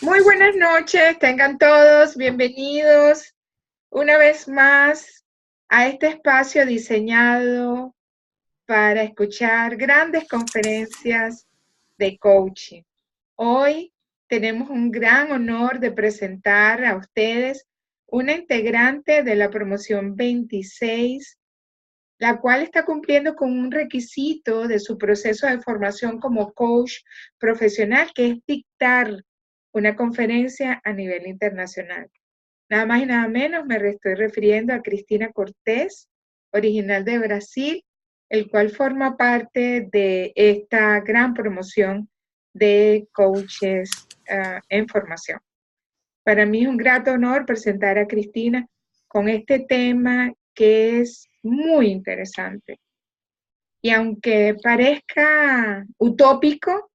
Muy buenas noches, tengan todos bienvenidos una vez más a este espacio diseñado para escuchar grandes conferencias de coaching. Hoy tenemos un gran honor de presentar a ustedes una integrante de la promoción 26, la cual está cumpliendo con un requisito de su proceso de formación como coach profesional, que es dictar una conferencia a nivel internacional. Nada más y nada menos me estoy refiriendo a Cristina Cortés, original de Brasil, el cual forma parte de esta gran promoción de coaches en formación. Para mí es un grato honor presentar a Cristina con este tema que es muy interesante. Y aunque parezca utópico,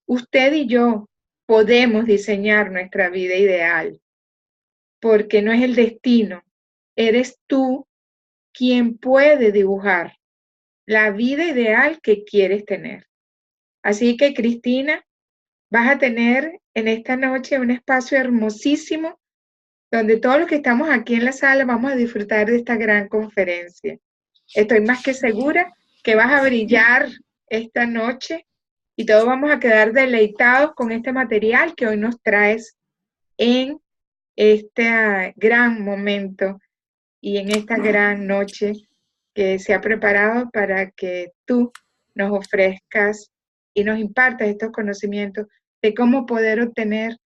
usted y yo podemos diseñar nuestra vida ideal, porque no es el destino, eres tú quien puede dibujar la vida ideal que quieres tener. Así que, Cristina, vas a tener en esta noche un espacio hermosísimo donde todos los que estamos aquí en la sala vamos a disfrutar de esta gran conferencia. Estoy más que segura que vas a brillar esta noche y todos vamos a quedar deleitados con este material que hoy nos traes en este gran momento y en esta gran noche que se ha preparado para que tú nos ofrezcas y nos impartas estos conocimientos de cómo poder obtener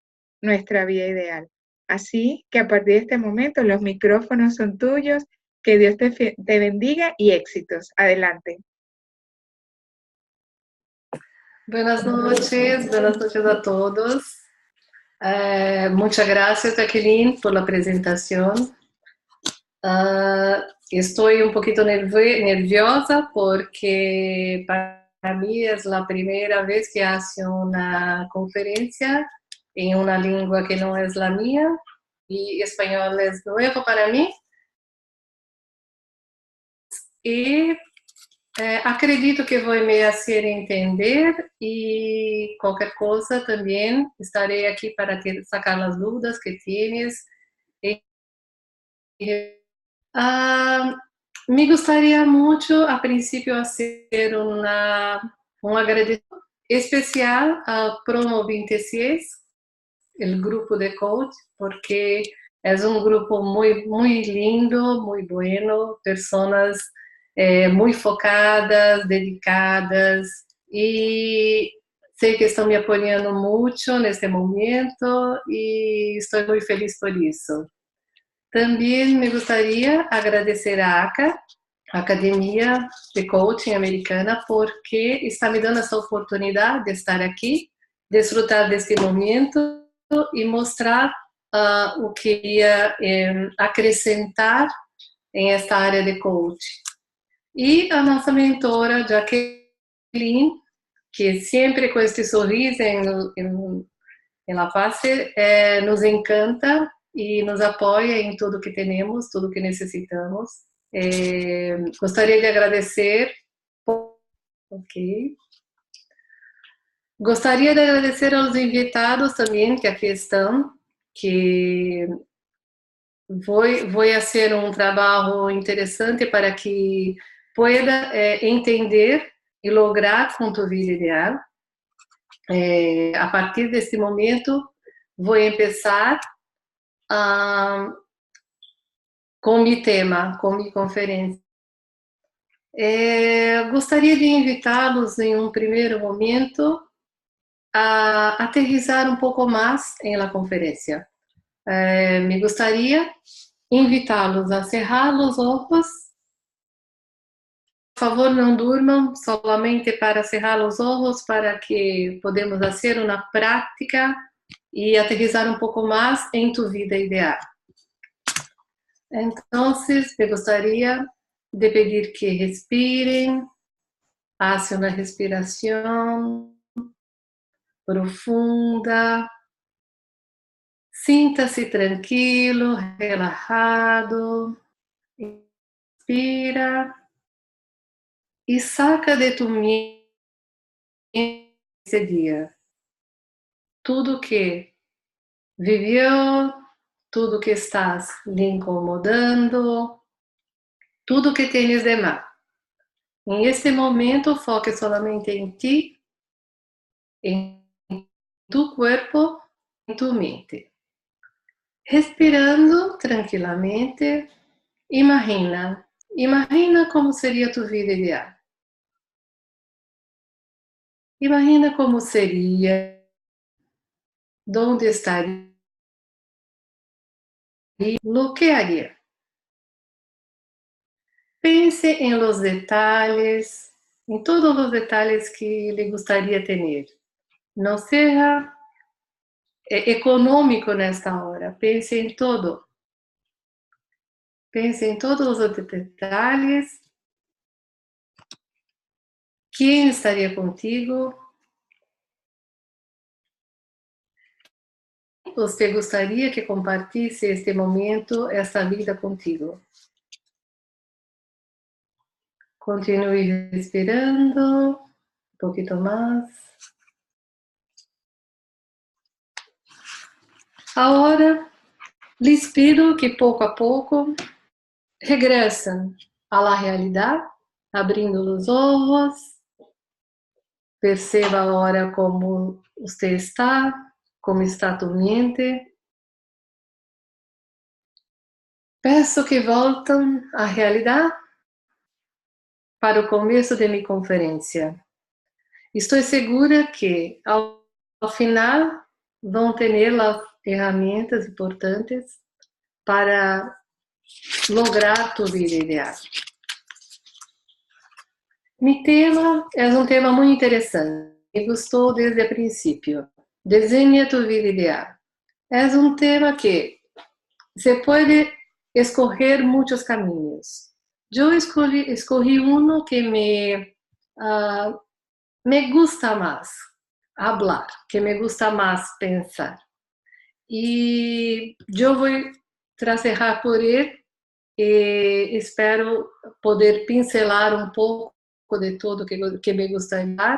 nuestra vida ideal. Así que a partir de este momento los micrófonos son tuyos, que Dios te bendiga y éxitos. Adelante. Buenas noches a todos. Muchas gracias, Jacqueline, por la presentación. Estoy un poquito nerviosa porque para mí es la primera vez que hace una conferencia en una lengua que no es la mía y español es nuevo para mí. Y acredito que vou me fazer entender e qualquer coisa também estarei aqui para sacar as dúvidas que tienes. Me gostaria muito, a princípio, fazer um agradecimento especial ao Promo 26, o grupo de coach, porque é um grupo muito lindo, muito bueno, pessoas muito focadas, dedicadas, e sei que estão me apoiando muito neste momento e estou muito feliz por isso. Também me gostaria de agradecer a ACA, Academia de Coaching Americana, porque está me dando essa oportunidade de estar aqui, desfrutar deste momento e mostrar o que ia acrescentar em esta área de coaching. E a nossa mentora, Jacqueline, que sempre com este sorriso em la face, nos encanta e nos apoia em tudo que temos, tudo que necessitamos. Gostaria de agradecer. Ok. Gostaria de agradecer aos invitados também que aqui estão, que vou fazer um trabalho interessante para que pueda entender e lograr com tu vida ideal. A partir deste momento, vou começar com meu tema, com minha conferência. Gostaria de invitá-los em um primeiro momento a aterrizar um pouco mais em la conferência. Me gostaria invitá-los a cerrar os olhos. Por favor, não durmam, solamente para cerrar os olhos, para que podemos fazer uma prática e aterrizar um pouco mais em tu vida ideal. Então, eu gostaria de pedir que respirem, façam uma respiração profunda, sinta-se tranquilo, relajado, inspira e saca de tu mente esse dia tudo que vivió, tudo que estás lhe incomodando, tudo que tienes de mal. En este momento, foque solamente en ti, en tu cuerpo, en tu mente. Respirando tranquilamente, imagina como seria tu vida ideal. Imagina como seria, onde estaria, o que haria. Pense em los detalhes, em todos os detalhes que lhe gostaria ter. Não seja econômico nesta hora. Pense em todo. Pense em todos os detalhes. Quem estaria contigo? Você gostaria que compartisse este momento, esta vida contigo? Continue respirando um pouquinho mais. Agora, lhes pido que pouco a pouco regressem à realidade, abrindo os olhos. Perceba agora como você está, como está tu mente. Peço que voltem à realidade para o começo de minha conferência. Estou segura que, ao final, vão ter as ferramentas importantes para lograr tu vida ideal. Mi tema é um tema muito interessante. Me gostou desde o princípio. Desenha tu vida ideal. É um tema que se pode escolher muitos caminhos. Eu escolhi um que me gusta mais hablar, que me gusta mais pensar. E eu vou trabalhar por ele e espero poder pincelar um pouco de tudo que me gustaría,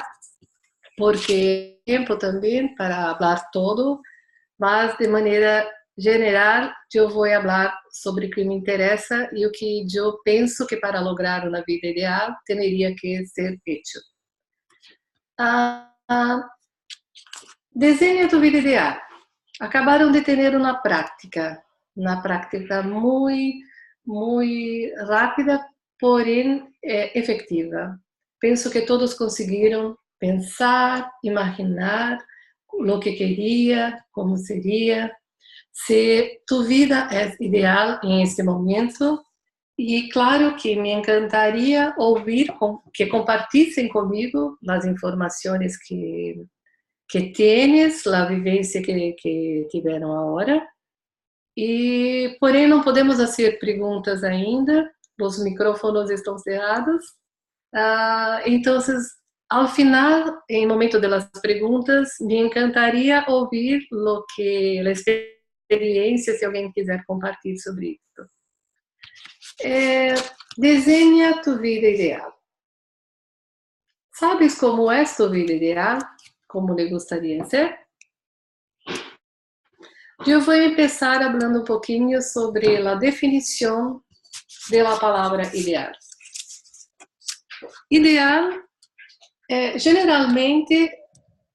porque tempo também para falar todo, mas de maneira general eu vou falar sobre o que me interessa e o que eu penso que para lograr uma vida ideal teria que ser feito. Desenha tu vida ideal. Acabaram de ter uma prática muito rápida, porém efetiva. Penso que todos conseguiram pensar, imaginar o que queria, como seria. Se tu vida é ideal em este momento, e claro que me encantaria ouvir que compartilhem comigo as informações que tienes, a vivência que tiveram agora. E, porém, não podemos fazer perguntas ainda, os micrófonos estão cerrados. Então, ao final, em momento das perguntas, me encantaria ouvir o que a experiência, se alguém quiser compartilhar sobre isso. Desenha tu vida ideal. Sabes como é tu vida ideal? Como lhe gostaria de ser? Eu vou começar falando um pouquinho sobre a definição da palavra ideal. Ideal, generalmente,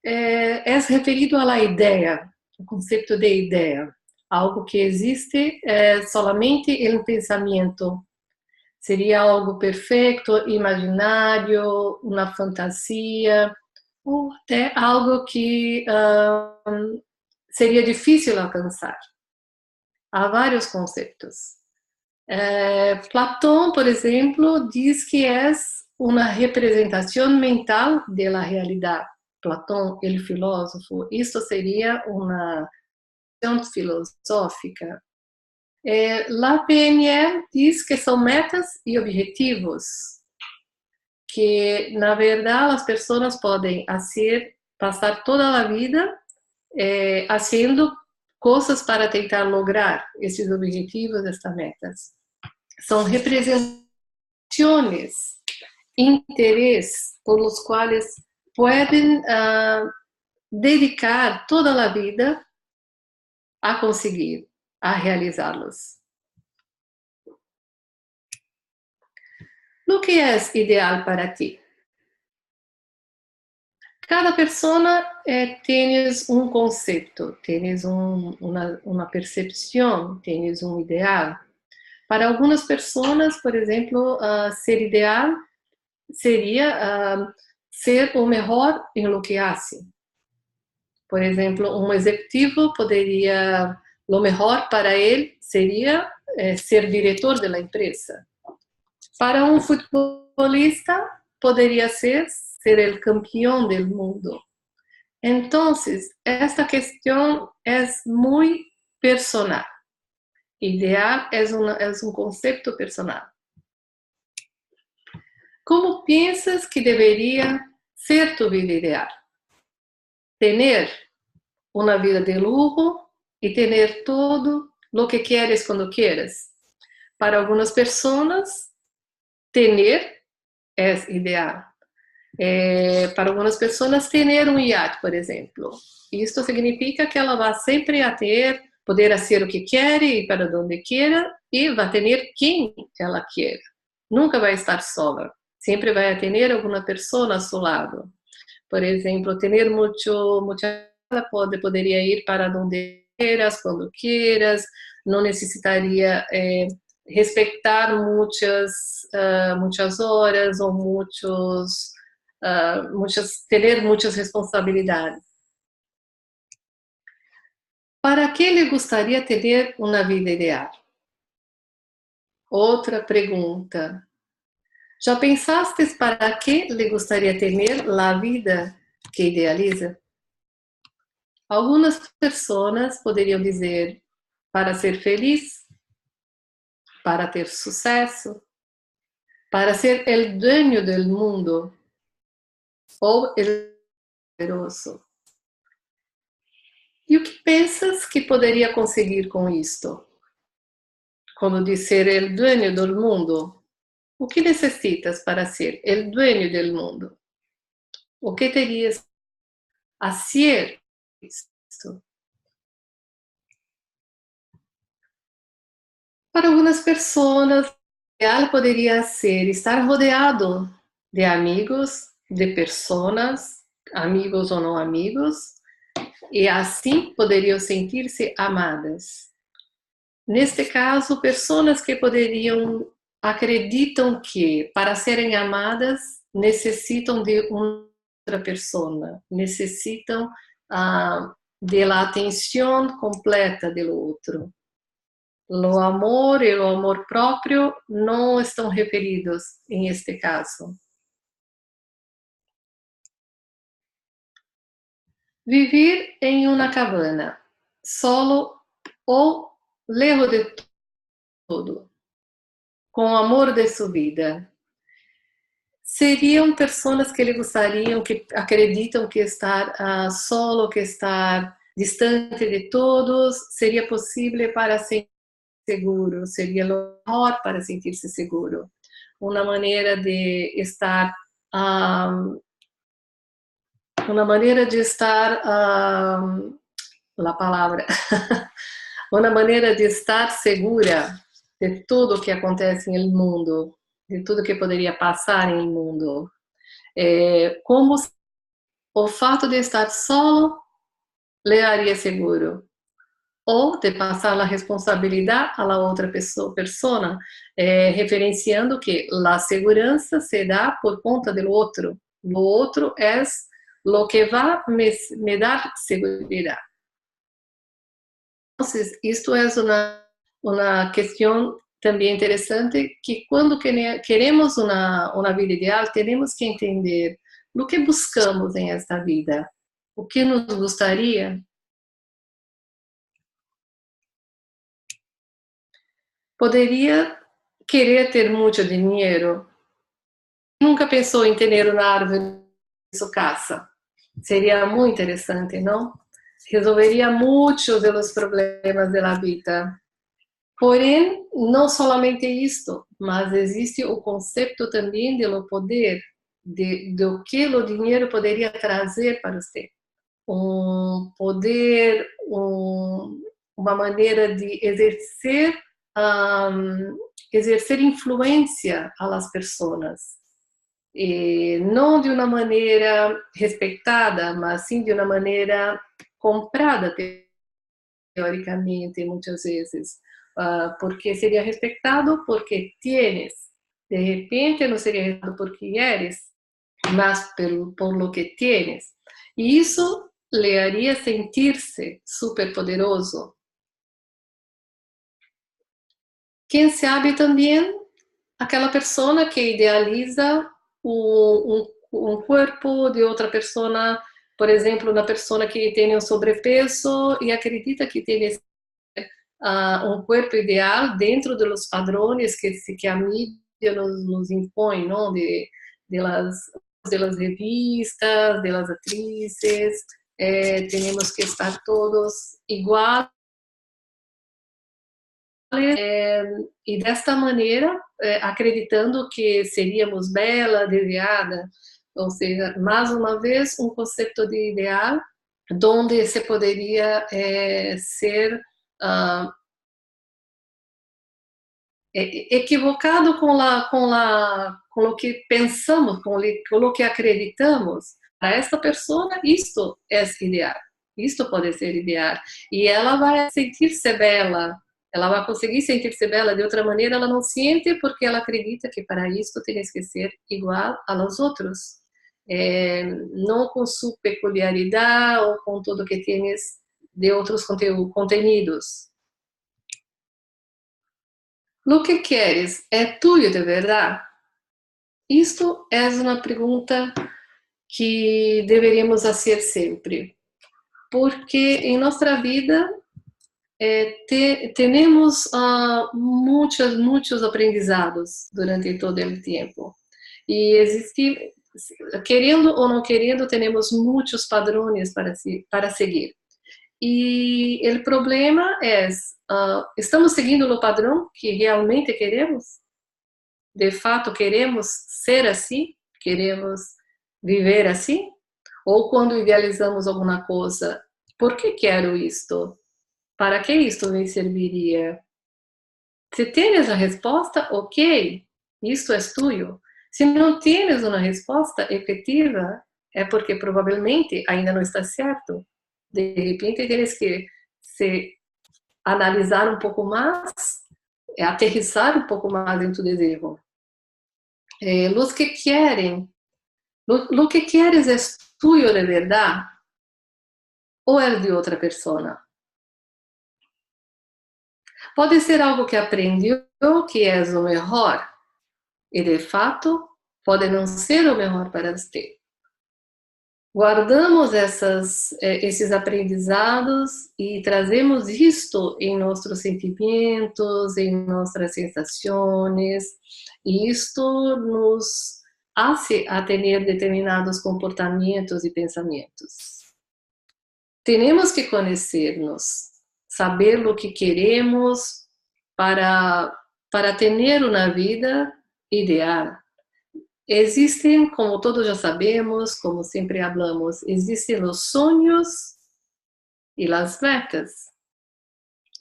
é referido à ideia, o conceito de ideia, algo que existe solamente no pensamento. Seria algo perfeito, imaginário, uma fantasia, ou até algo que seria difícil alcançar. Há vários conceitos. Platão, por exemplo, diz que é uma representação mental da realidade. Platão, ele filósofo, isso seria uma questão filosófica. A PNL diz que são metas e objetivos, que na verdade as pessoas podem passar toda a vida fazendo coisas para tentar lograr esses objetivos, estas metas. São representações, interesses por os quais podem dedicar toda a vida a conseguir, a realizá-los. O que é ideal para ti? Cada persona tienes um conceito, tienes uma percepção, tienes um ideal. Para algumas pessoas, por exemplo, ser ideal seria ser o melhor em lo que hace. Por exemplo, um executivo poderia, lo melhor para ele seria ser diretor da empresa. Para um futebolista, poderia ser o campeão do mundo. Então, esta questão é muito personal. Ideal é um conceito personal. Como pensas que deveria ser tu vida ideal? Tener uma vida de lujo e ter todo o que queres quando quieres. Para algumas pessoas, ter é ideal. Para algumas pessoas, ter um iate, por exemplo. Isto significa que ela vai sempre a poder fazer o que quer e para onde quer e vai ter quem ela quer. Nunca vai estar sola. Sempre vai ter alguma pessoa ao seu lado. Por exemplo, ter muita poderia ir para onde quieras, quando quieras, não necessitaria respeitar muitas horas ou ter muitas responsabilidades. Para que lhe gostaria de ter uma vida ideal? Outra pergunta. Já pensaste para que lhe gostaria de ter a vida que idealiza? Algumas pessoas poderiam dizer para ser feliz, para ter sucesso, para ser o dueño do mundo ou o poderoso. E o que pensas que poderia conseguir com isto? Quando diz ser o dueño do mundo, o que necessitas para ser o dueño do mundo? O que terias a ser isto? Para algumas pessoas, o ideal poderia ser estar rodeado de amigos, de pessoas, amigos ou não amigos, e assim poderiam sentir-se amadas. Neste caso, pessoas que acreditam que para serem amadas necessitam de outra pessoa, necessitam da atenção completa do outro. O amor e o amor próprio não estão referidos em este caso. Viver em uma cabana, solo ou lejos de tudo, com o amor de sua vida. Seriam pessoas que lhe gostariam, que acreditam que estar solo, que estar distante de todos, seria possível para ser seguro, seria o melhor para sentir-se seguro. Uma maneira de estar, a palavra, uma maneira de estar segura de tudo que acontece no mundo, de tudo que poderia passar no mundo. Como o fato de estar solo lhe haria seguro, ou de passar a responsabilidade a outra pessoa, referenciando que a segurança se dá por conta do outro. O outro é o que vai me dar segurança. Então, isto é uma questão também interessante, que quando queremos uma vida ideal, temos que entender o que buscamos em esta vida, o que nos gostaria. Poderia querer ter muito dinheiro. Nunca pensou em ter uma árvore em sua casa? Seria muito interessante, não? Resolveria muitos dos problemas da vida. Porém, não somente isto, mas existe o conceito também do poder, do que o dinheiro poderia trazer para você. Um poder, uma maneira de exercer influência às pessoas. Não de uma maneira respeitada, mas sim de uma maneira comprada, teoricamente, muitas vezes. Porque seria respeitado porque tienes. De repente, não seria respeitado porque eres, mas por lo que tienes. E isso lhe haria sentir-se superpoderoso. Quem sabe também aquela pessoa que idealiza um corpo de outra pessoa, por exemplo, uma pessoa que tem um sobrepeso e acredita que tem um corpo ideal dentro dos padrões que a mídia nos impõe, não? De las revistas, de las atrizes, temos que estar todos iguais. E desta maneira, acreditando que seríamos bela, desejada, ou seja, mais uma vez, um conceito de ideal, onde se poderia ser equivocado com o que pensamos, com o que acreditamos. Para esta pessoa, isto é ideal, isto pode ser ideal. E ela vai sentir-se bela. Ela vai conseguir sentir-se bela de outra maneira, ela não sente porque ela acredita que para isso tem que ser igual aos outros. Não com sua peculiaridade ou com tudo que tens de outros contenidos. Lo que queres é tuyo de verdade? Isto é uma pergunta que deveríamos fazer sempre, porque em nossa vida temos muitos aprendizados durante todo o tempo. E existe, querendo ou não querendo, temos muitos padrões para seguir. E o problema é, estamos seguindo o padrão que realmente queremos? De fato, queremos ser assim? Queremos viver assim? Ou quando idealizamos alguma coisa, por que quero isto? Para que isto me serviria? Se tens a resposta, ok, isto é tuyo. Se não tens uma resposta efetiva, é porque provavelmente ainda não está certo. De repente, tens que se analisar um pouco mais, aterrissar um pouco mais em tu desejo. Los que querem, lo que queres é tuyo de verdade ou é de outra pessoa? Pode ser algo que aprendeu que é o melhor e de fato pode não ser o melhor para você. Guardamos esses aprendizados e trazemos isto em nossos sentimentos, em nossas sensações, e isto nos hace a ter determinados comportamentos e pensamentos. Temos que conhecer-nos, saber o que queremos para ter uma vida ideal. Existem, como todos já sabemos, como sempre falamos, existem os sonhos e as metas.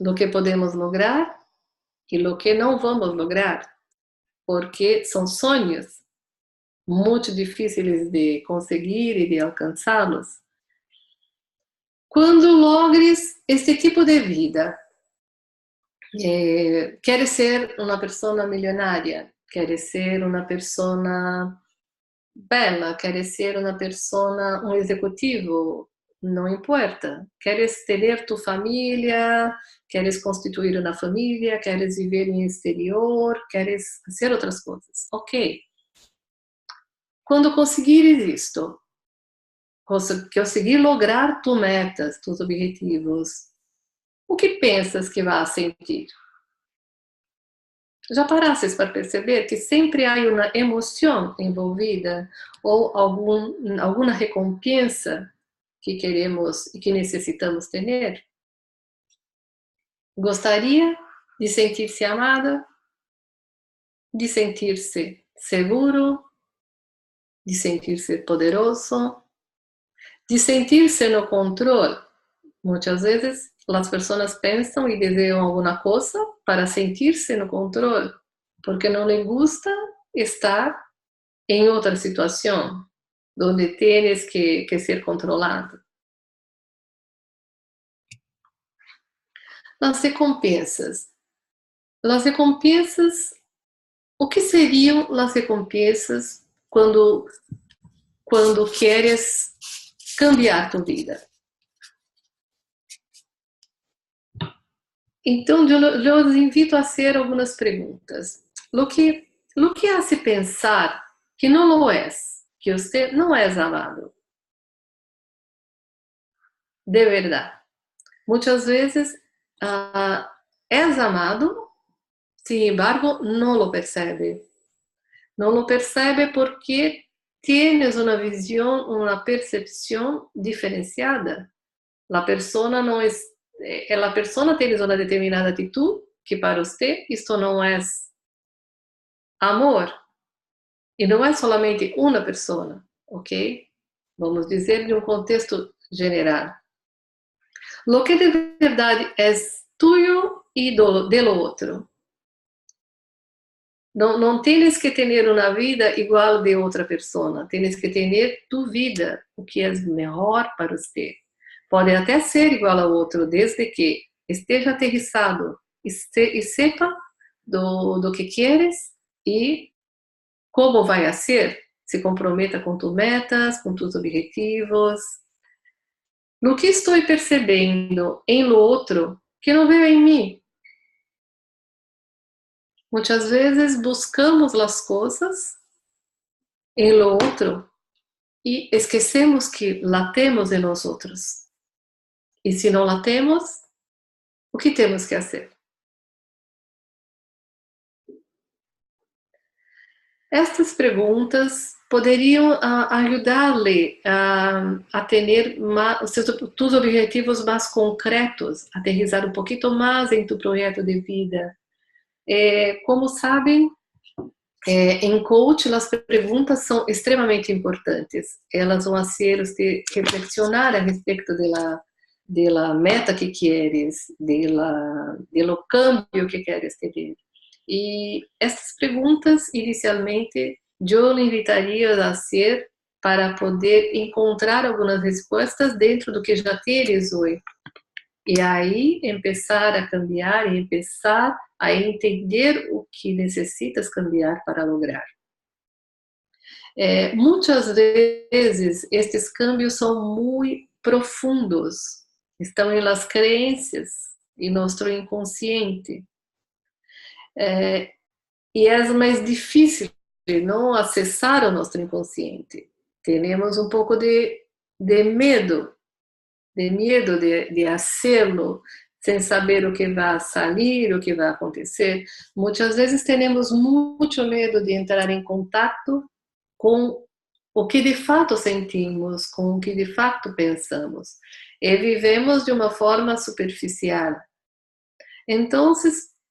Lo que podemos lograr e lo que não vamos lograr, porque são sonhos muito difíceis de conseguir e de alcançá-los. Quando logres este tipo de vida, queres ser uma pessoa milionária, queres ser uma pessoa bela, queres ser uma pessoa, um executivo, não importa. Queres ter tu família, queres constituir uma família, queres viver em exterior, queres fazer outras coisas. Ok. Quando conseguires isto, conseguir lograr tus metas, tus objetivos, o que pensas que vai sentir? Já parastes para perceber que sempre há uma emoção envolvida ou alguma recompensa que queremos e que necessitamos ter? Gostaria de sentir-se amada, de sentir-se seguro, de sentir-se poderoso, de sentir-se no controle Muchas veces las personas piensan y desean alguna cosa para sentirse no control, porque no les gusta estar en otra situación donde tienes que ser controlado. Las recompensas. Las recompensas, o que seriam las recompensas quando queres cambiar tu vida? Então, eu os invito a fazer algumas perguntas. Lo que hace pensar que não lo es, que você não é amado? De verdade. Muitas vezes és amado, sin embargo, não lo percebe. Não lo percebe porque tienes uma visão, uma percepção diferenciada. A persona não é, a persona tem uma determinada atitude que para você isto não é amor. E não é solamente uma pessoa, ok? Vamos dizer de um contexto geral. Lo que de verdade é tuyo e do outro. Não tienes que ter uma vida igual de outra pessoa. Tienes que ter tu vida, o que é melhor para você. Pode até ser igual ao outro, desde que esteja aterrissado e sepa do que queres e como vai ser. Se comprometa com tus metas, com tus objetivos. No que estou percebendo em lo outro que não vejo em mim. Muitas vezes buscamos as coisas em lo outro e esquecemos que la temos em nós outros. E se não la temos, o que temos que fazer? Estas perguntas poderiam ajudar-lhe a ter tus objetivos mais concretos, aterrizar um pouquinho mais em tu projeto de vida. Como sabem, em coach, as perguntas são extremamente importantes. Elas vão fazer você reflexionar a respeito de la meta que queres, de lo cambio que queres ter. E essas perguntas, inicialmente, eu lhe invitaria a fazer para poder encontrar algumas respostas dentro do que já tens hoje. E aí, começar a cambiar e começar a entender o que necessitas cambiar para lograr. Muitas vezes, estes cambios são muito profundos, estão em las crenças, em nosso inconsciente. E é mais difícil não acessar o nosso inconsciente. Temos um pouco de medo de fazê-lo, sem saber o que vai sair, o que vai acontecer. Muitas vezes temos muito medo de entrar em contato com o que de fato sentimos, com o que de fato pensamos. E vivemos de uma forma superficial. Então,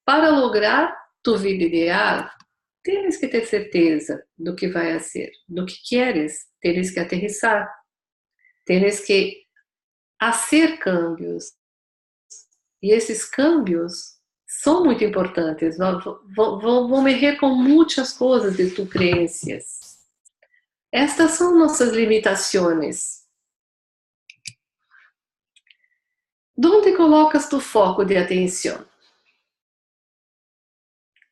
para lograr tu vida ideal, tens que ter certeza do que vai ser, do que queres, tens que aterrissar, tens que fazer cambios. E esses cambios são muito importantes, vão mexer com muitas coisas de tu crenças. Estas são nossas limitações. Onde colocas tu foco de atenção?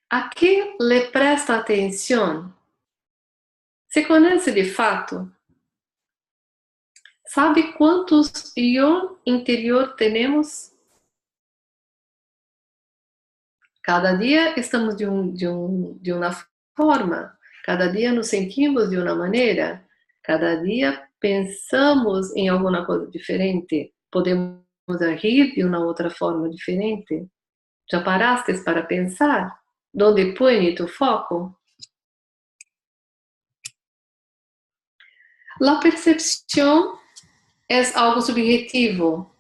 A que le presta atenção? Se conhece de fato? Sabe quantos eu interior temos? Cada dia estamos de uma forma, cada dia nos sentimos de uma maneira, cada dia pensamos em alguma coisa diferente, podemos agir de uma outra forma diferente. Já paraste para pensar? Onde põe tu foco? A percepção é algo subjetivo.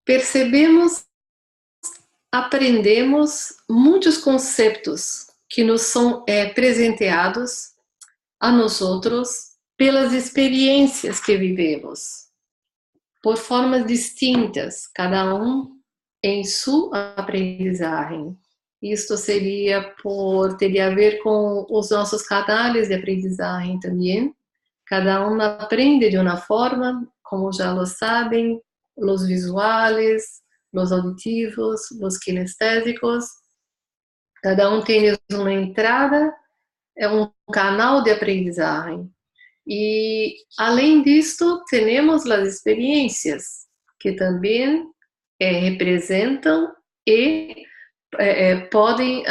Percebemos, aprendemos muitos conceitos que nos são presenteados a nós outros pelas experiências que vivemos, por formas distintas, cada um em sua aprendizagem. Isto teria a ver com os nossos canais de aprendizagem também. Cada um aprende de uma forma, como já lo sabem, os visuais, os auditivos, os kinestésicos. Cada um tem uma entrada, é um canal de aprendizagem. E, além disto, temos as experiências, que também representam e podem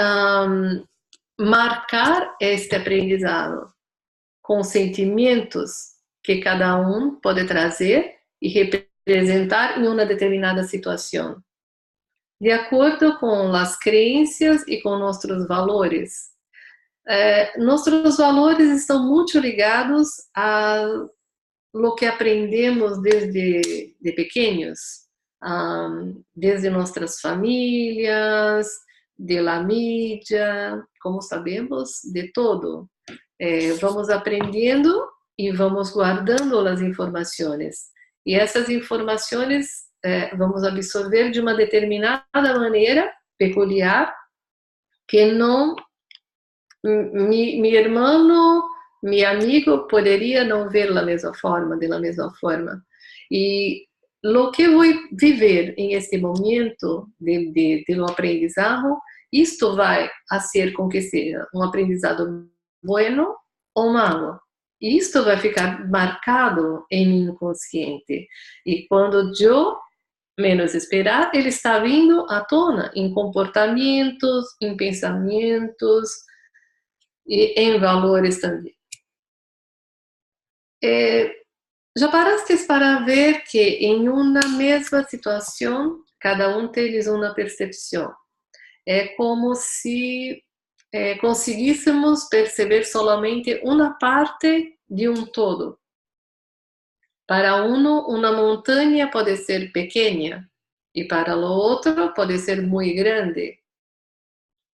marcar este aprendizado com sentimentos que cada um pode trazer e representar em uma determinada situação, de acordo com as crenças e com nossos valores. Nossos valores estão muito ligados a lo que aprendemos desde de pequenos, desde nossas famílias, de la mídia, como sabemos, de todo. Vamos aprendendo e vamos guardando as informações. E essas informações vamos absorver de uma determinada maneira peculiar, que não meu irmão, meu amigo poderia não ver da mesma forma. E o que vou viver em este momento de aprendizado, isto vai fazer com que seja um aprendizado bueno ou malo. Isto vai ficar marcado em meu inconsciente. E quando eu menos esperar, ele está vindo à tona em comportamentos, em pensamentos e em valores também. Já paraste para ver que em uma mesma situação, cada um tem uma percepção. É como se conseguíssemos perceber solamente uma parte de um todo. Para uma montanha pode ser pequena e para o outro pode ser muito grande.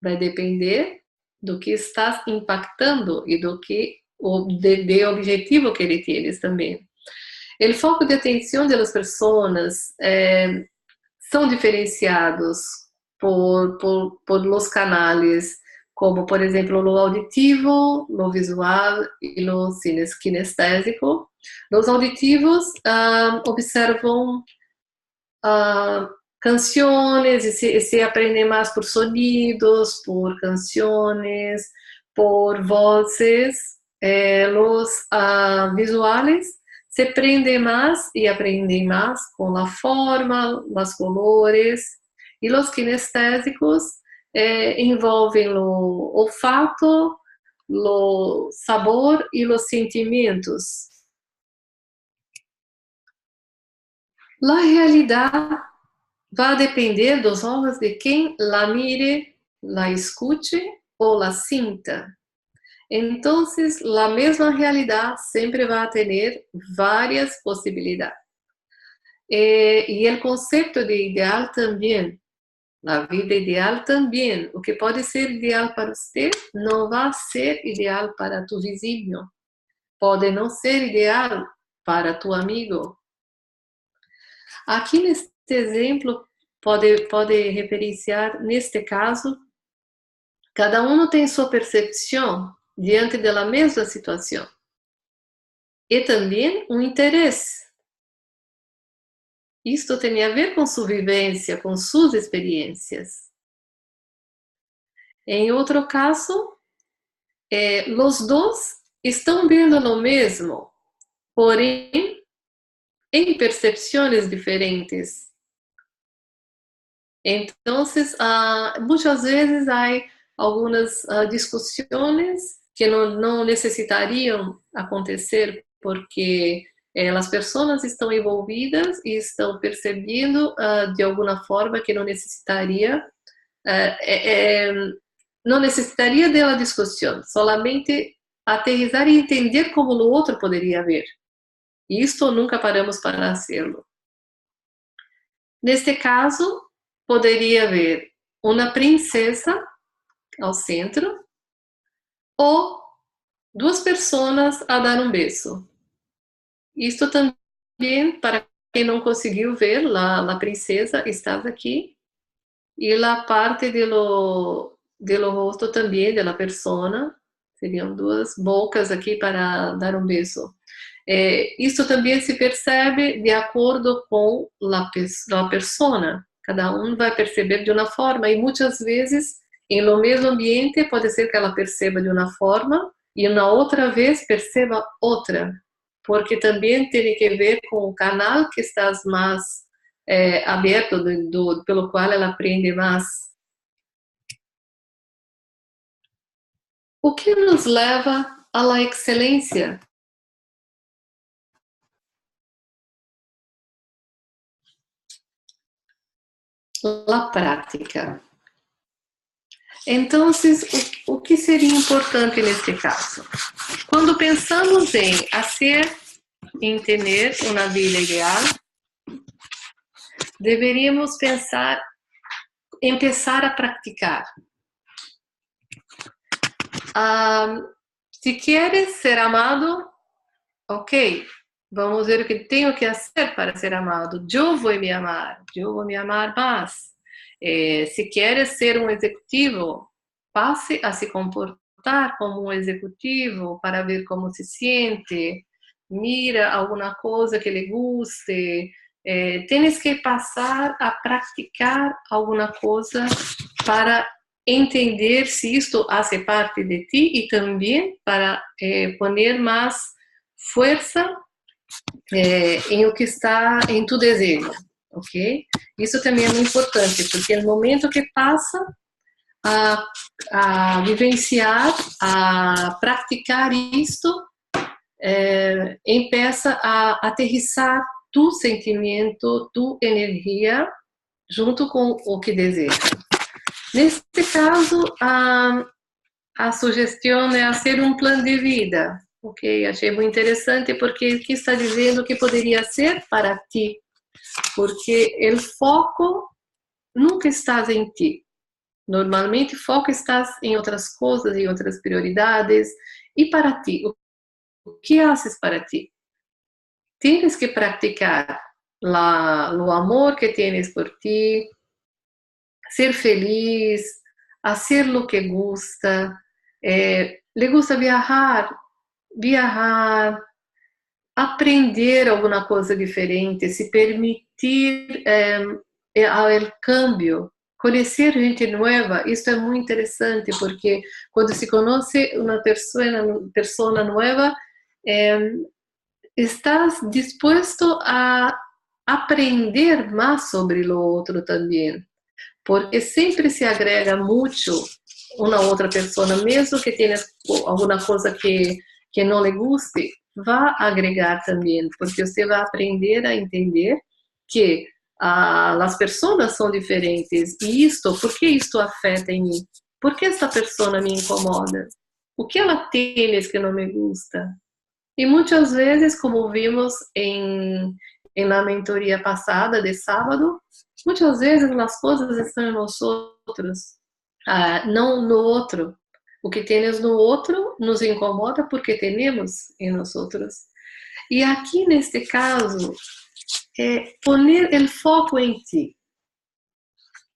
Vai depender do que estás impactando e do de objetivo que ele tem também. O foco de atenção das pessoas são diferenciados por los canais, como, por exemplo, o auditivo, o visual e o kinestésico. Os auditivos observam canções e se aprendem mais por sonidos, por canções, por vozes. Os visuais se prendem mais e aprendem mais com a forma, os colores. E os kinestésicos envolvem o olfato, o sabor e os sentimentos. A realidade vai depender dos olhos de quem la mire, la escute ou la sinta. Então, a mesma realidade sempre vai ter várias possibilidades. E o conceito de ideal também, a vida ideal também. O que pode ser ideal para você não vai ser ideal para tu vizinho. Pode não ser ideal para tu amigo. Aqui neste exemplo, pode referenciar, neste caso, cada um tem sua percepção diante da mesma situação. E também um interesse. Isto tem a ver com sua vivência, com suas experiências. Em outro caso, os dois estão vendo o mesmo, porém em percepções diferentes. Então, muitas vezes há algumas discussões que não necessitariam acontecer porque as pessoas estão envolvidas e estão percebendo de alguma forma que não necessitaria dela discussão, solamente aterrizar e entender como o outro poderia ver. E isto nunca paramos para fazê-lo. Neste caso, poderia haver uma princesa ao centro ou duas pessoas a dar um beijo. Isto também, para quem não conseguiu ver, a princesa estava aqui, e a parte do rosto também da pessoa, seriam duas bocas aqui para dar um beijo. Isso também se percebe de acordo com a persona. Cada um vai perceber de uma forma, e muitas vezes, em lo mesmo ambiente, pode ser que ela perceba de uma forma, e na outra vez perceba outra, porque também tem que ver com o canal que estás mais aberto, pelo qual ela aprende mais. O que nos leva à excelência? A prática. Então, o que seria importante neste caso? Quando pensamos em ter uma vida ideal, deveríamos empezar a praticar. Se queres ser amado, ok, vamos ver o que tenho que fazer para ser amado. Eu vou me amar mais. Se queres ser um executivo, passe a se comportar como um executivo para ver como se sente. Mira alguma coisa que lhe guste. Tens que passar a praticar alguma coisa para entender se isto faz parte de ti e também para poner mais força em o que está em tu desejo, ok? Isso também é muito importante, porque no momento que passa a vivenciar, a praticar isto, empieza a aterrissar tu sentimento, tu energia, junto com o que deseja. Neste caso, a sugestão é fazer um plano de vida. Ok, achei muito interessante porque aqui está dizendo que poderia ser para ti, porque o foco nunca está em ti. Normalmente o foco está em outras coisas, em outras prioridades. E para ti, o que haces para ti? Tienes que praticar o amor que tienes por ti, ser feliz, hacer lo que gusta, le gusta viajar, aprender alguma coisa diferente, se permitir o cambio, conhecer gente nova. Isso é muito interessante, porque quando se conhece uma pessoa nova, estás disposto a aprender mais sobre o outro também, porque sempre se agrega muito uma outra pessoa, mesmo que tenha alguma coisa que não lhe guste, vai agregar também, porque você vai aprender a entender que as pessoas são diferentes, e por que isto afeta em mim? Por que essa pessoa me incomoda? O que ela tem que não me gusta? E muitas vezes, como vimos na mentoria passada de sábado, muitas vezes as coisas estão em nós outros, não no outro. O que temos no outro nos incomoda porque temos em nós outros. E aqui, neste caso, poner o foco em ti.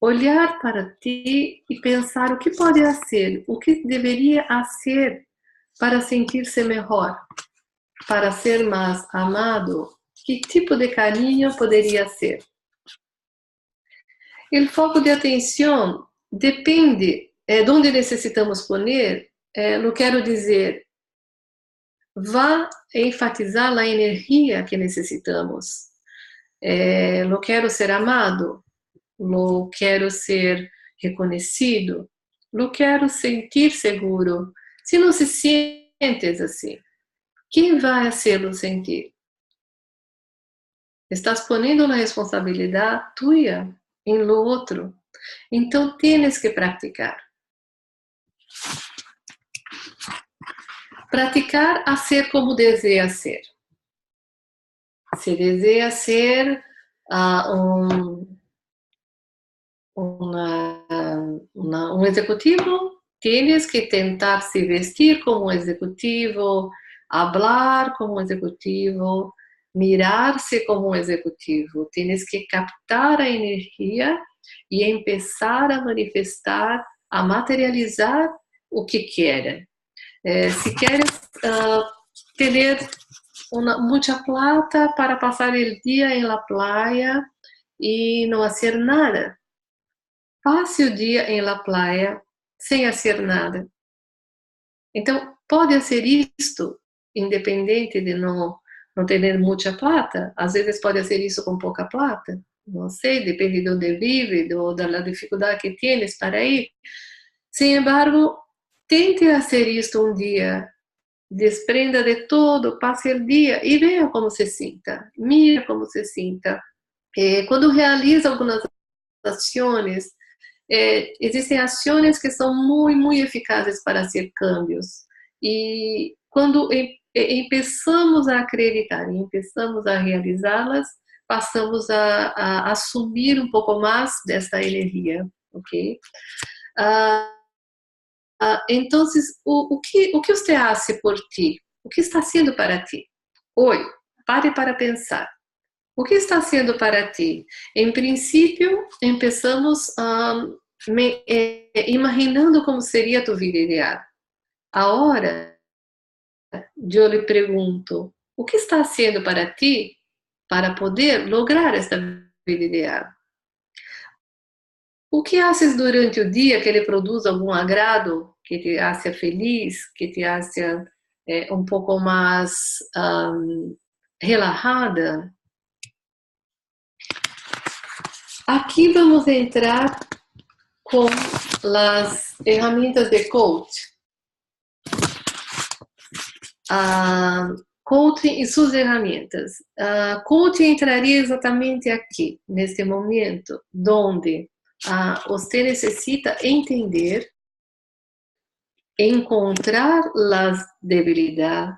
Olhar para ti e pensar o que pode ser, o que deveria ser para sentir-se melhor, para ser mais amado. Que tipo de carinho poderia ser? O foco de atenção depende de onde necessitamos poner. Não quero dizer, vá enfatizar a energia que necessitamos. Não quero ser amado, não quero ser reconhecido, não quero sentir seguro. Se não se sentes assim, quem vai hacê-lo sentir? Estás ponendo a responsabilidade tua em lo outro. Então, tienes que praticar. Praticar a ser como deseja ser. Se deseja ser um executivo, tienes que tentar se vestir como executivo, hablar como executivo, mirar-se como executivo. Tienes que captar a energia e empezar a manifestar, a materializar o que quieres. Si quieres tener mucha plata para pasar el día en la playa y no hacer nada, passe o dia em la playa sem fazer nada. Então, pode ser isto, independente de não ter muita plata. Às vezes pode ser isso com pouca plata. Não sei, depende de onde vive, da dificuldade que tienes para ir. Sin embargo, tente fazer isto um dia. Desprenda de todo, passe o dia e veja como se sinta. Mira como se sinta. Quando realiza algumas ações, existem ações que são muito eficazes para fazer cambios. E quando começamos a acreditar e começamos a realizá-las, passamos a assumir um pouco mais desta energia, ok? Então, o que você faz por ti? O que está sendo para ti? Hoje, pare para pensar. O que está sendo para ti? Em princípio, começamos imaginando como seria tua vida ideal. Agora, eu lhe pergunto, o que está sendo para ti para poder lograr esta vida ideal? O que haces durante o dia que lhe produz algum agrado, que te hace feliz, que te hace um pouco mais relajada? Aqui vamos entrar com as ferramentas de coach. Coaching e suas ferramentas. Coaching entraria exatamente aqui, neste momento, onde você necessita entender, encontrar as debilidades,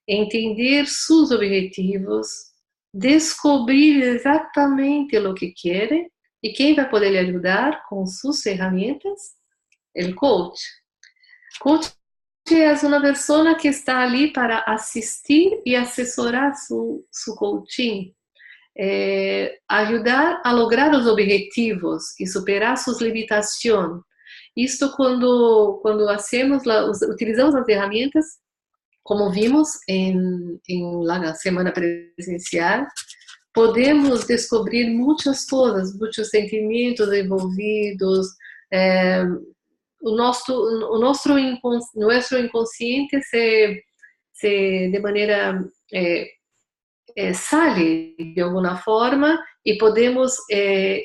entender seus objetivos, descobrir exatamente o que quer e quem vai poder lhe ajudar com suas ferramentas? O coach. Coach é uma pessoa que está ali para assistir e assessorar seu coaching, ajudar a lograr os objetivos e superar suas limitações. Isto quando utilizamos as ferramentas, como vimos lá na semana presencial, podemos descobrir muitas coisas, muitos sentimentos envolvidos. O nosso inconsciente de maneira sale de alguma forma e podemos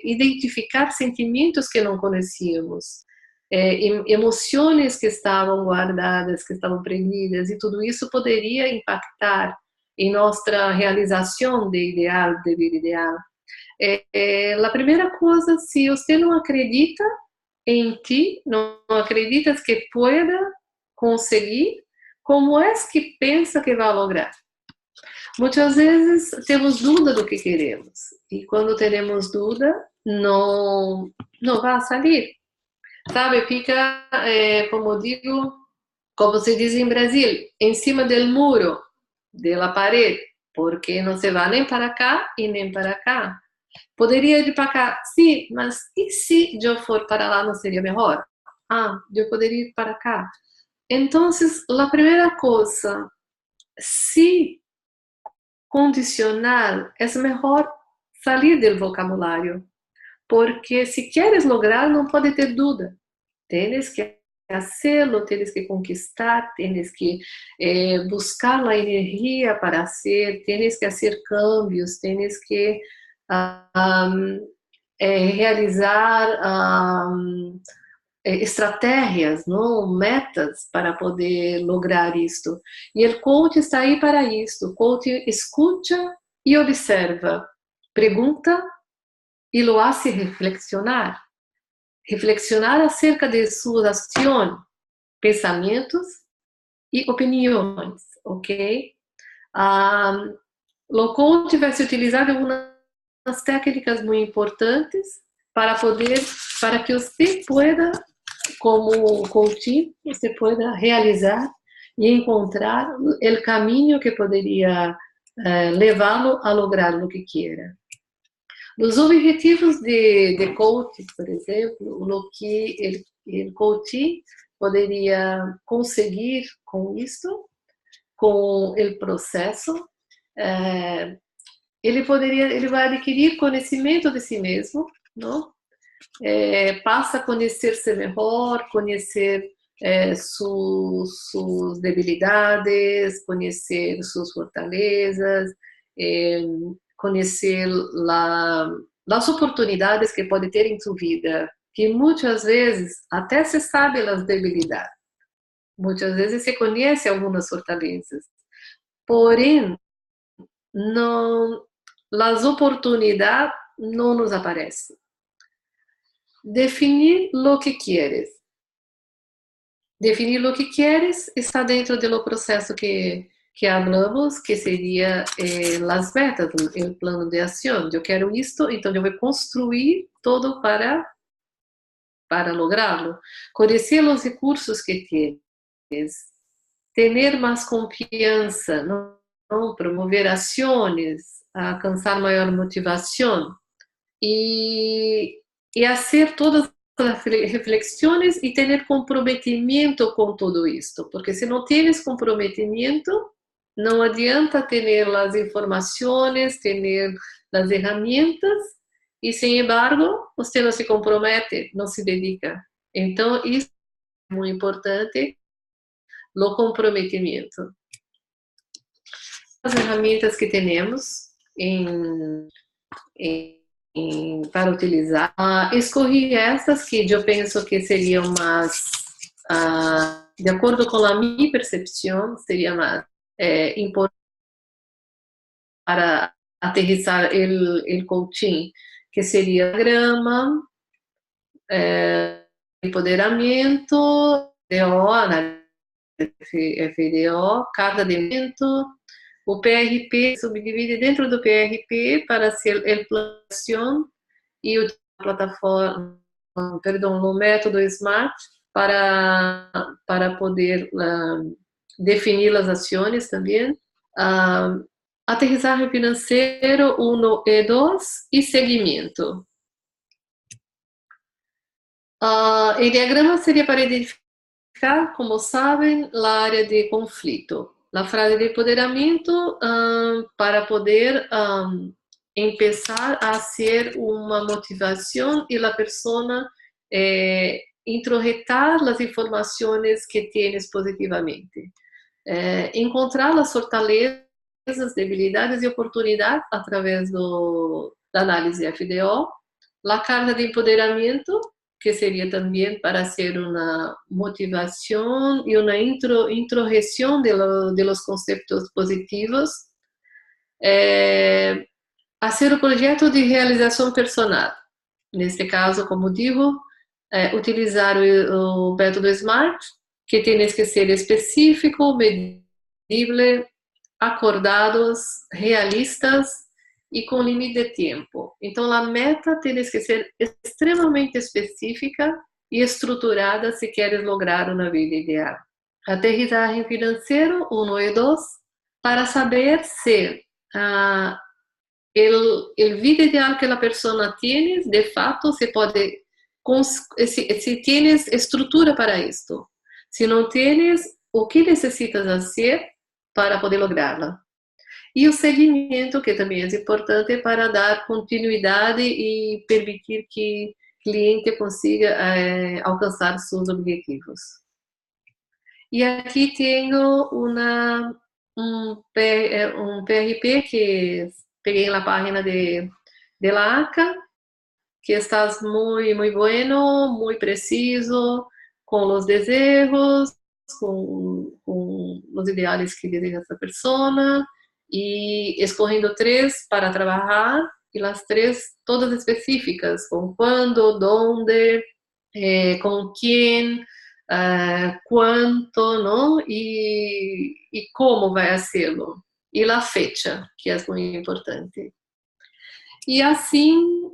identificar sentimentos que não conhecíamos, emoções que estavam guardadas, que estavam prendidas, e tudo isso poderia impactar em nossa realização de ideal, de vida ideal. A primeira coisa, se você não acredita em ti, não acreditas que pueda conseguir, como é que pensa que vai lograr? Muitas vezes temos dúvida do que queremos, e quando temos dúvida, não vai sair. Sabe, fica, como digo, como se diz em Brasil, em cima do muro, da parede, porque não se vai nem para cá e nem para cá. Poderia ir para cá, sim, mas e se eu for para lá, não seria melhor? Eu poderia ir para cá. Então, a primeira coisa, se condicional, é melhor sair do vocabulário, porque se queres lograr, não pode ter dúvida. Tienes que hacerlo, tienes que conquistar, tienes que buscar a energia para hacer, tienes que hacer cambios, tienes que realizar estratégias, não? Metas para poder lograr isto. E o coach está aí para isso. O coach escuta e observa, pergunta e lo hace reflexionar. Reflexionar acerca de sua ação, pensamentos e opiniões, ok? O coach vai se utilizar de algumas técnicas muito importantes para que você pueda como coaching, você pueda realizar e encontrar o caminho que poderia levá-lo a lograr o que queira. Os objetivos de coaching, por exemplo, o que o coaching poderia conseguir com isto, com o processo, ele vai adquirir conhecimento de si mesmo, não? Passa a conhecer-se melhor, conhecer suas debilidades, conhecer suas fortalezas, conhecer as oportunidades que pode ter em sua vida, que muitas vezes até se sabe as debilidades, muitas vezes se conhece algumas fortalezas, porém, não, as oportunidades não nos aparecem. Definir lo que quieres. Definir lo que quieres está dentro do processo que hablamos, que seria as metas, o plano de ação. Eu quero isto, então eu vou construir todo para lográ-lo. Conhecer os recursos que tienes, ter mais confiança, não promover ações, alcançar maior motivação e fazer todas as reflexões e ter comprometimento com tudo isto, porque se não tienes comprometimento, não adianta ter as informações, ter as ferramentas, e, sem embargo, você não se compromete, não se dedica. Então, isso é muito importante, o comprometimento. As ferramentas que temos para utilizar. Escolhi estas que eu penso que seriam mais, de acordo com a minha percepção, seria mais importante para aterrissar o coaching, que seria grama, empoderamento, FDO, análise FDO, carta de movimento. O PRP subdivide dentro do PRP para ser a planação e a plataforma, o método SMART para poder definir as ações também. Aterrissagem financeiro 1 e 2 e seguimento. O diagrama seria para identificar, como sabem, a área de conflito. A frase de empoderamento para poder começar a ser uma motivação e a pessoa introjetar as informações que tienes positivamente. Encontrar as fortalezas, debilidades e oportunidades através da análise FDO. A carta de empoderamento, que seria também para ser uma motivação e uma introjeção de los conceptos positivos. Fazer o projeto de realização personal. Neste caso, como digo, utilizar o método SMART, que tem que ser específico, medível, acordados, realistas e com limite de tempo. Então, a meta tem que ser extremamente específica e estruturada se queres lograr uma vida ideal. Aterrissagem financeiro 1 e 2, para saber se o vida ideal que a pessoa tem, de fato, se tienes estrutura para isto. Se não tienes, o que necessitas fazer para poder lográ-la. E o seguimento, que também é importante para dar continuidade e permitir que o cliente consiga alcançar seus objetivos. E aqui tenho um PRP que peguei na página de la ACA, que está muito bueno, muito preciso, com os desejos, com os ideais que deseja essa pessoa, e escolhendo 3 para trabalhar, e as 3 todas específicas, com quando, onde, com quem, quanto, não? E como vai fazê-lo. E a fecha, que é muito importante. E assim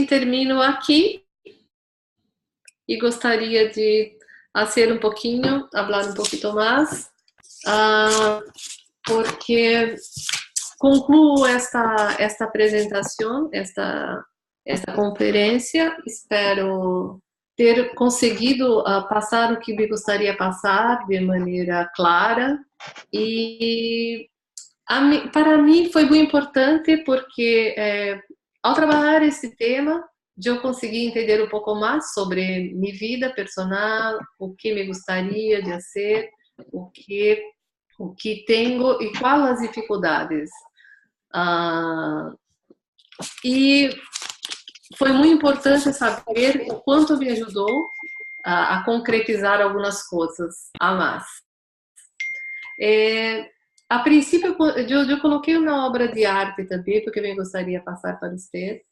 termino aqui. e gostaria de fazer um pouquinho, falar um pouquinho mais, porque concluo esta apresentação, esta conferência. Espero ter conseguido passar o que me gostaria de passar de maneira clara. E para mim foi muito importante porque ao trabalhar esse tema eu consegui entender um pouco mais sobre minha vida personal, o que me gostaria de fazer, o que tenho e quais as dificuldades. E foi muito importante saber o quanto me ajudou a concretizar algumas coisas a mais. A princípio, eu coloquei uma obra de arte também, porque eu gostaria de passar para você.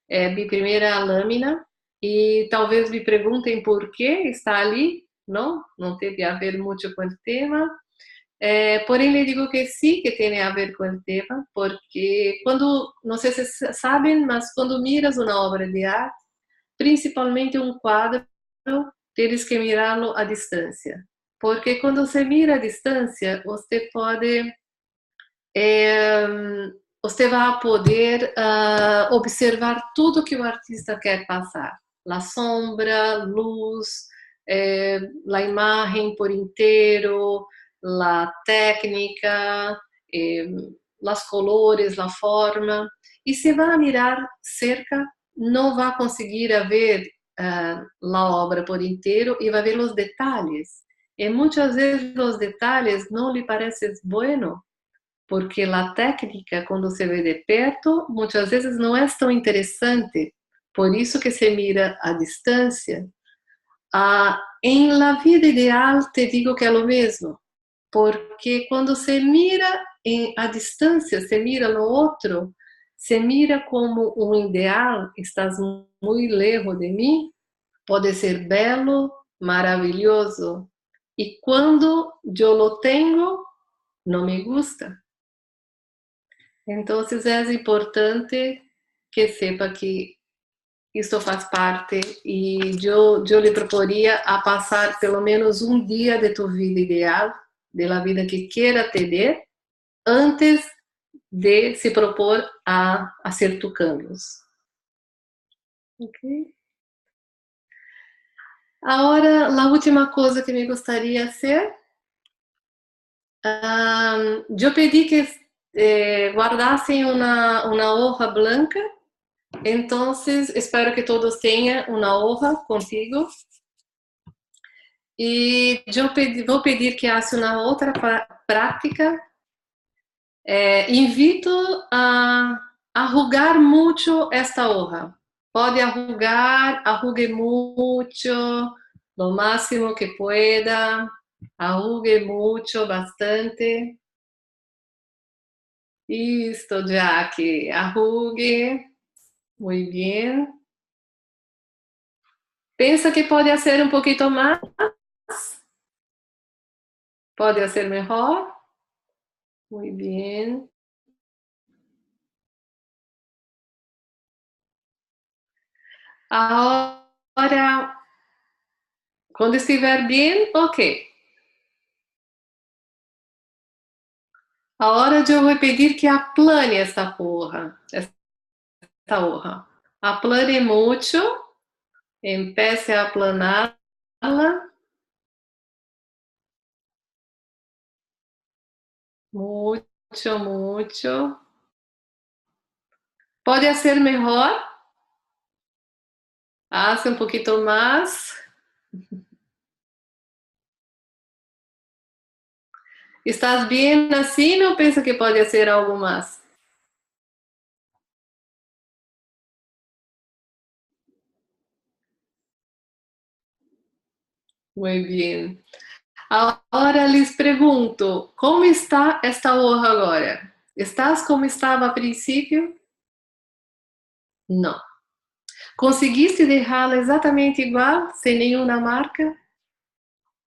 Minha primeira lâmina, e talvez me perguntem por que está ali. Não teve a ver muito com o tema. Porém, lhe digo que sim, que tem a ver com o tema, porque quando, não sei se sabem, mas quando miras uma obra de arte, principalmente um quadro, tens que mirá-lo à distância. Porque quando você mira à distância, você vai poder observar tudo que o artista quer passar. A sombra, luz, a imagem por inteiro, a técnica, as colores, a forma. E se vai mirar cerca, não vai conseguir ver a obra por inteiro e vai ver os detalhes. E muitas vezes os detalhes não lhe parecem bueno, porque a técnica, quando se vê de perto, muitas vezes não é tão interessante. Por isso que se mira à distância. Em la vida ideal, te digo que é o mesmo, porque quando se mira à distância, se mira no outro, se mira como um ideal, estás muito lejos de mim, pode ser belo, maravilhoso, e quando eu lo tenho, não me gusta. Então, é importante que sepa que isso faz parte, e eu lhe proporia a passar pelo menos um dia de tua vida ideal, da vida que queira ter, antes de se propor a hacer tu cambios. Ok? Agora, a última coisa que me gostaria de hacer, eu pedi que guardassem uma hoja blanca. Então, espero que todos tenham uma hoja contigo. E eu vou pedir que faça uma outra prática. Invito a arrugar muito esta hoja. Pode arrugar, arrugue muito, lo máximo que pueda. Arrugue muito, bastante. Listo, Jack. Arrugue. Muy bien. Pensa que pode ser um pouquinho mais? Pode ser melhor? Muy bien. Agora, quando estiver bem, ok. Agora eu vou pedir que aplane esta hoja. Aplane muito. Empiece a aplaná-la. Muito, muito. Pode ser melhor. Hace um pouquinho mais. Estás bem assim ou pensa que pode ser algo mais? Muito bem. Agora lhes pergunto, como está esta hoja agora? Estás como estava a princípio? Não. Conseguiste deixá-la exatamente igual, sem nenhuma marca?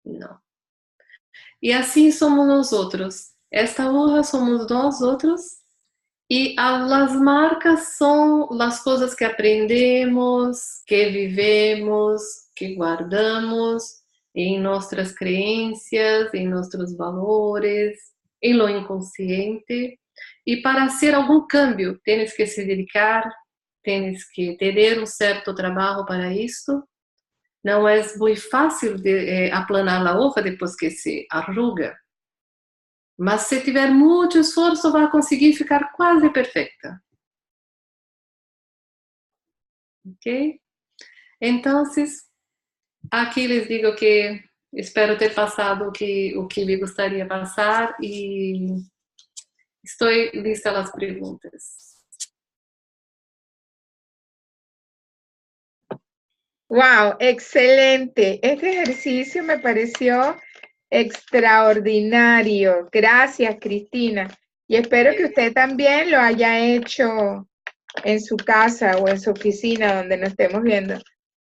Não. E assim somos nós outros. Esta hoja somos nós outros, e as marcas são as coisas que aprendemos, que vivemos, que guardamos, en nuestras creencias, en nuestros valores, en lo inconsciente. Y para hacer algún cambio, tienes que se dedicar, tienes que tener un cierto trabajo para esto. Não é muito fácil de aplanar a hoja depois que se arruga. Mas se tiver muito esforço, vai conseguir ficar quase perfeita. Ok? Então, aqui les digo que espero ter passado o que me gostaria de passar e estou lista às perguntas. Wow, excelente. Este ejercicio me pareció extraordinario. Gracias, Cristina. Y espero que usted también lo haya hecho en su casa o en su oficina donde nos estemos viendo.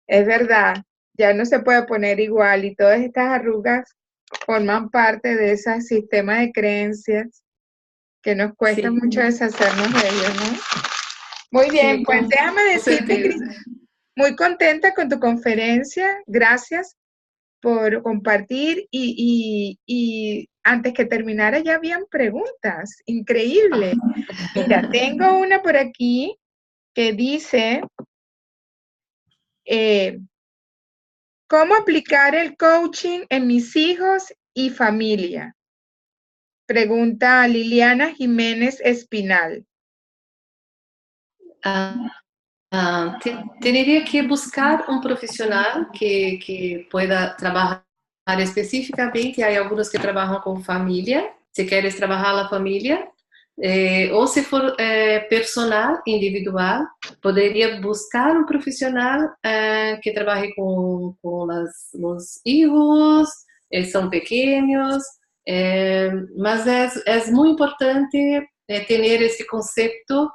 Es verdad, ya no se puede poner igual y todas estas arrugas forman parte de ese sistema de creencias que nos cuesta mucho deshacernos de ellos, ¿no? Muy bien, Sí, pues déjame decirte, Cristina, muy contenta con tu conferencia. Gracias por compartir y antes que terminara ya habían preguntas. Increíble. Mira, tengo una por aquí que dice, ¿cómo aplicar el coaching en mis hijos y familia? Pregunta Liliana Jiménez Espinal. Teria que buscar um profissional que pueda trabalhar especificamente. Há alguns que trabalham com família, se queres trabalhar a família, ou se for personal, individual, poderia buscar um profissional que trabalhe com os filhos, são pequenos, mas é muito importante ter esse conceito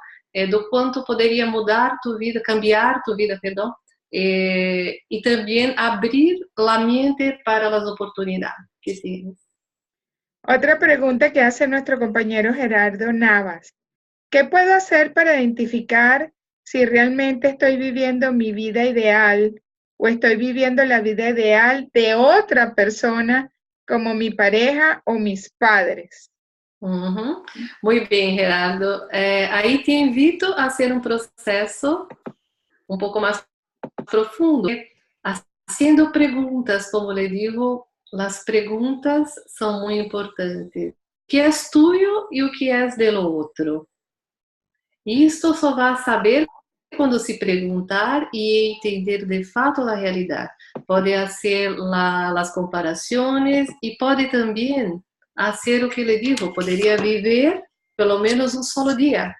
do quanto poderia mudar tu vida, cambiar tu vida, perdão, e também abrir a mente para as oportunidades que tienes. Otra pregunta que hace nuestro compañero Gerardo Navas. ¿Qué puedo hacer para identificar si realmente estoy viviendo mi vida ideal o estoy viviendo la vida ideal de otra persona como mi pareja o mis padres? Uhum. Muito bem, Gerardo. Aí te invito a hacer um processo um pouco mais profundo, haciendo perguntas, como le digo, as perguntas são muito importantes. O que é tuyo e o que é do outro? Isto só vai saber quando se perguntar e entender de fato a realidade. Pode ser as comparações e pode também fazer o que lhe digo, poderia viver pelo menos um solo dia,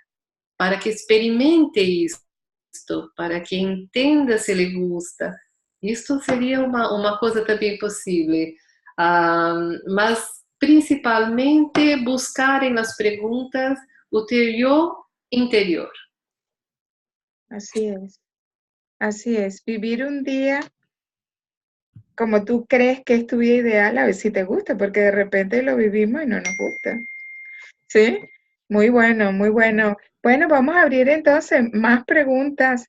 para que experimente isto, para que entenda se lhe gusta. Isto seria uma coisa também possível. Mas principalmente buscarem nas perguntas o teu eu interior. Así es, vivir un día como tú crees que es tu vida ideal, a ver si te gusta, porque de repente lo vivimos y no nos gusta. ¿Sí? Muy bueno, muy bueno. Bueno, vamos a abrir entonces más preguntas.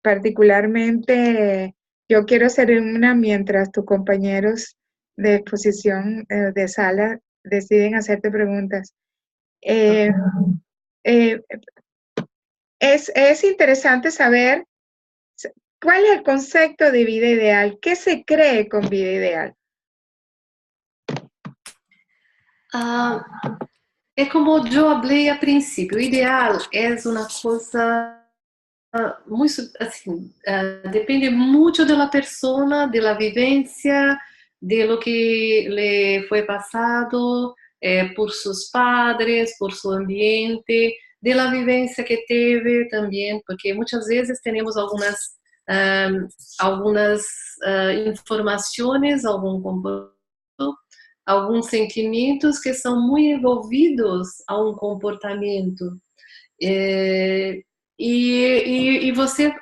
Particularmente, yo quiero hacer una mientras tus compañeros de exposición de sala deciden hacerte preguntas. Es interesante saber cuál es el concepto de vida ideal. ¿Qué se cree con vida ideal? É como eu falei a princípio, o ideal é uma coisa muito assim, depende muito da pessoa, da vivência, de lo que le foi passado por seus padres, por seu ambiente, de la vivência que teve também, porque muitas vezes temos algumas informações, alguns sentimentos que são muito envolvidos a um comportamento. E você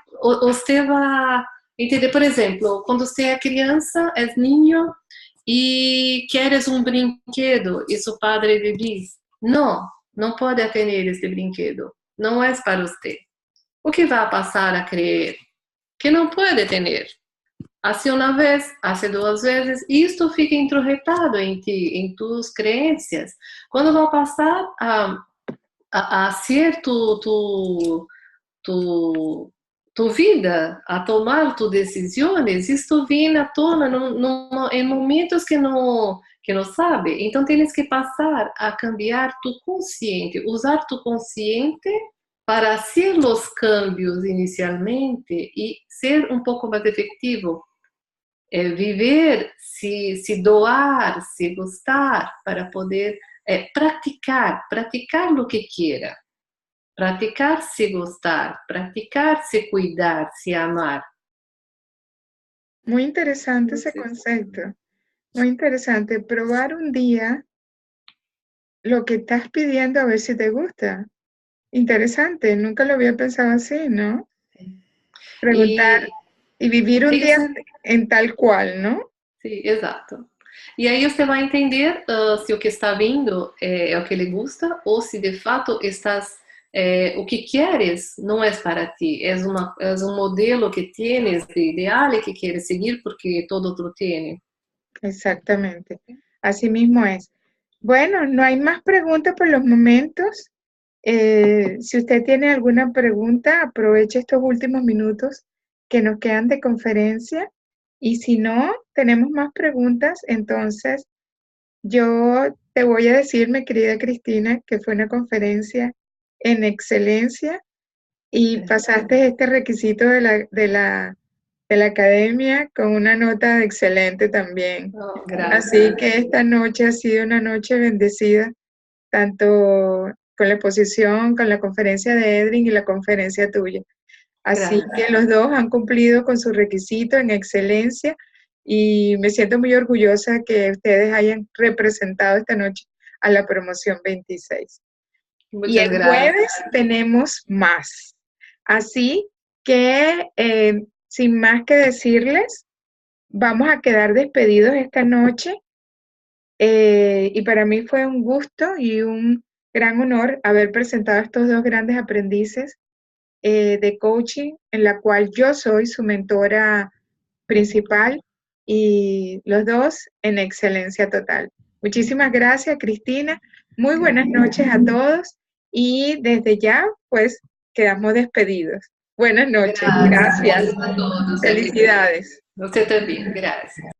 vai entender, por exemplo, quando você é criança, é ninho e queres um brinquedo e seu padre lhe diz, não pode ter este brinquedo, não é para você. O que vai passar a crer? Que não pode ter. hace uma vez, hace duas vezes, e isto fica introjetado em ti, em tuas crenças. Quando vai passar a ser tu, tu vida, a tomar tus decisões, isto vem à tona em momentos que não sabe. Então, tens que passar a cambiar tu consciente, usar tu consciente para hacer os cambios inicialmente e ser um pouco mais efetivo. Viver, se doar, se gostar, para poder praticar o que quiera. Praticar se gostar, praticar se cuidar, se amar. Muy interesante ese concepto. Muy interesante. Probar un día lo que estás pidiendo a ver si te gusta. Interesante. Nunca lo había pensado así, ¿no? Preguntar y vivir un día en tal cual, ¿no? Sim, exato. E aí você vai entender se o que está vindo é o que lhe gusta ou se de fato o que queres não é para ti, é um modelo que tienes de ideal e que queres seguir porque todo outro tem. Exactamente. Así mismo es. Bueno, no hay más preguntas por los momentos. Si usted tiene alguna pregunta, aproveche estos últimos minutos que nos quedan de conferencia. Y si no tenemos más preguntas, entonces yo te voy a decir, mi querida Cristina, que fue una conferencia en excelencia y pasaste este requisito de la academia con una nota excelente también. Oh, Así que esta noche ha sido una noche bendecida, tanto con la exposición, con la conferencia de Edrin y la conferencia tuya. Así que los dos han cumplido con su requisito en excelencia y me siento muy orgullosa que ustedes hayan representado esta noche a la promoción 26. Y el jueves tenemos más. Así que, sin más que decirles, vamos a quedar despedidos esta noche. Y para mí fue un gusto y un gran honor haber presentado a estos dos grandes aprendices de coaching, en la cual yo soy su mentora principal y los dos en excelencia total. Muchísimas gracias, Cristina. Muy buenas noches a todos y desde ya, pues, quedamos despedidos. Buenas noches. Gracias. A todos. Felicidades. Você também. Graças.